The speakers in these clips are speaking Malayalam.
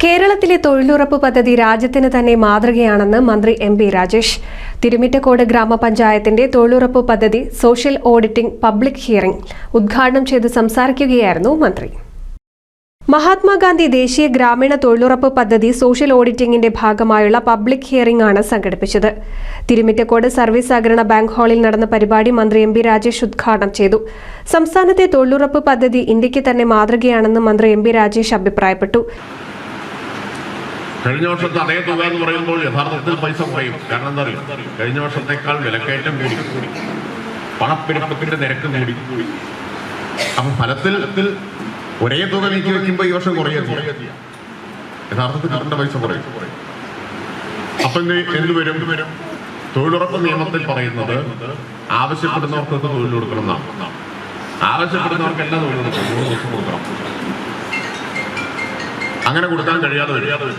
കേരളത്തിലെ തൊഴിലുറപ്പ് പദ്ധതി രാജ്യത്തിന് തന്നെ മാതൃകയാണെന്ന് മന്ത്രി എം.പി. രാജേഷ്. തിരുമിറ്റക്കോട് ഗ്രാമപഞ്ചായത്തിന്റെ തൊഴിലുറപ്പ് പദ്ധതി സോഷ്യൽ ഓഡിറ്റിംഗ് പബ്ലിക് ഹിയറിംഗ് ഉദ്ഘാടനം ചെയ്ത് സംസാരിക്കുകയായിരുന്നു മന്ത്രി. മഹാത്മാഗാന്ധി ദേശീയ ഗ്രാമീണ തൊഴിലുറപ്പ് പദ്ധതി സോഷ്യൽ ഓഡിറ്റിംഗിന്റെ ഭാഗമായുള്ള പബ്ലിക് ഹിയറിംഗ് ആണ് സംഘടിപ്പിച്ചത്. തിരുമിറ്റക്കോട് സർവീസ് സഹകരണ ബാങ്ക് ഹാളിൽ നടന്ന പരിപാടി മന്ത്രി എം.പി. രാജേഷ് ഉദ്ഘാടനം ചെയ്തു. സംസ്ഥാനത്തെ തൊഴിലുറപ്പ് പദ്ധതി ഇന്ത്യക്ക് തന്നെ മാതൃകയാണെന്ന് മന്ത്രി എം.പി. രാജേഷ് അഭിപ്രായപ്പെട്ടു. കഴിഞ്ഞ വർഷത്തെ അതേ തുക എന്ന് പറയുമ്പോൾ യഥാർത്ഥത്തിൽ പൈസ കുറയും. കാരണം എന്താ അറിയാം, കഴിഞ്ഞ വർഷത്തേക്കാൾ വിലക്കയറ്റം കൂടി, പണപ്പെരുപ്പത്തിന്റെ നിരക്ക് കൂടി. അപ്പൊ ഫലത്തിൽ ഒരേ തുക നീക്കി വെക്കുമ്പോൾ ഈ വർഷം കുറയുക, യഥാർത്ഥത്തിൽ കിട്ടേണ്ട പൈസ കുറയും. അപ്പൊ എന്ത് വരും? തൊഴിലുറപ്പ് നിയമത്തിൽ പറയുന്നത് ആവശ്യപ്പെടുന്നവർക്ക് തൊഴിൽ കൊടുക്കണം എന്നാണ്. ആവശ്യപ്പെടുന്നവർക്ക് എല്ലാം തൊഴിൽ കൊടുക്കണം, 3 ദിവസം കൊടുക്കണം. അങ്ങനെ കൊടുക്കാൻ കഴിയാതെ വരും.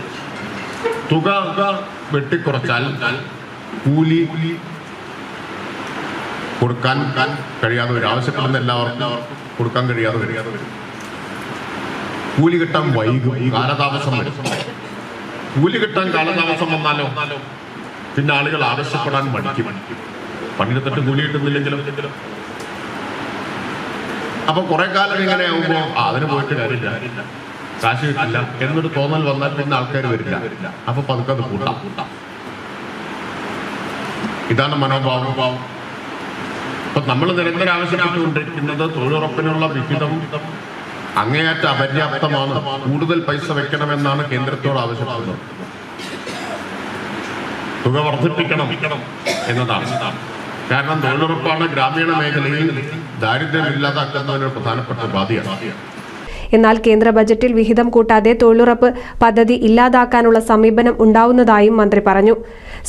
തുക വെട്ടിക്കുറച്ചാൽ കൂലി കൊടുക്കാൻ കഴിയാതെ വരും. ആവശ്യപ്പെടുന്ന എല്ലാവർക്കും കൊടുക്കാൻ കഴിയാതെ വരും. കൂലി കിട്ടാൻ വൈകും, കാലതാമസം വരും. കൂലി കിട്ടാൻ കാലതാമസം വന്നാലോ പിന്നെ ആളുകൾ ആവശ്യപ്പെടാൻ മടിക്കും. പണിയെടുത്തിട്ട് കൂലി കിട്ടുന്നില്ലെങ്കിലും. അപ്പൊ കുറെ കാലം ഇങ്ങനെ ആവുമ്പോ അതിന് പോയിട്ട് കാര്യമില്ല, കാശ് കിട്ടില്ല എന്നൊരു തോന്നൽ വന്നാൽ പിന്നെ ആൾക്കാർ വരില്ല. അപ്പൊ പതുക്കെ അത് കൂട്ടാം. ഇതാണ് മനോഭാവം. അപ്പൊ നമ്മൾ നിരന്തരം ആവശ്യപ്പെട്ടുകൊണ്ടിരിക്കുന്നത് തൊഴിലുറപ്പിനുള്ള വിഹിതം അങ്ങേയറ്റ അപര്യാപ്തമാണ്, കൂടുതൽ പൈസ വെക്കണമെന്നാണ് കേന്ദ്രത്തോട് ആവശ്യപ്പെടുന്നത്. തുക വർദ്ധിപ്പിക്കണം എന്നതാണ്. കാരണം തൊഴിലുറപ്പാണ് ഗ്രാമീണ മേഖലയിൽ ദാരിദ്ര്യം ഇല്ലാതാക്കുന്നതിന് പ്രധാനപ്പെട്ട ഉപാധിയാണ്. എന്നാൽ കേന്ദ്ര ബജറ്റിൽ വിഹിതം കൂട്ടാതെ തൊഴിലുറപ്പ് പദ്ധതി ഇല്ലാതാക്കാനുള്ള സമീപനം ഉണ്ടാവുന്നതായും മന്ത്രി പറഞ്ഞു.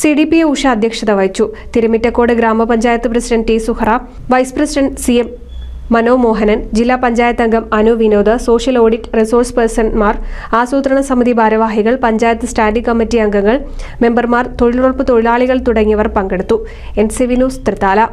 CDPO ഉഷ അധ്യക്ഷത വഹിച്ചു. തിരുമിറ്റക്കോട് ഗ്രാമപഞ്ചായത്ത് president T. Suhara, vice president CM Manomohanan, ജില്ലാ പഞ്ചായത്ത് അംഗം Anu Vinod, social audit resource പേഴ്സൺമാർ, ആസൂത്രണ സമിതി ഭാരവാഹികൾ, പഞ്ചായത്ത് സ്റ്റാൻഡിംഗ് കമ്മിറ്റി അംഗങ്ങൾ, മെമ്പർമാർ, തൊഴിലുറപ്പ് തൊഴിലാളികൾ തുടങ്ങിയവർ പങ്കെടുത്തു. NCV news, Thrithala.